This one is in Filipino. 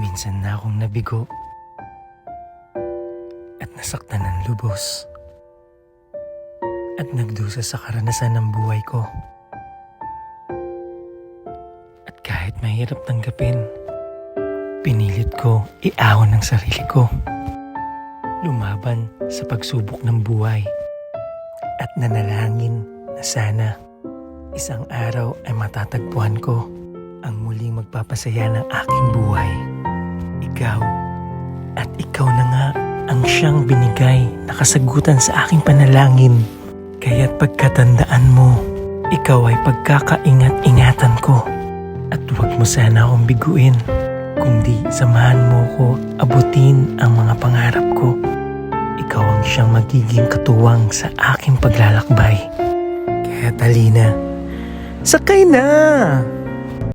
Minsan na akong nabigo at nasaktan ng lubos at nagdusa sa karanasan ng buhay ko. At kahit mahirap tanggapin, pinilit ko iahon ng sarili ko. Lumaban sa pagsubok ng buhay at nanalangin na sana isang araw ay matatagpuan ko ang muling magpapasaya ng aking buhay. Ikaw at ikaw na nga ang siyang binigay na kasagutan sa aking panalangin. Kaya't pagkatandaan mo, ikaw ay pagkakaingat-ingatan ko. At huwag mo sana akong biguin, kundi samahan mo ko abutin ang mga pangarap ko. Ikaw ang siyang magiging katuwang sa aking paglalakbay. Kaya talina, sakay na!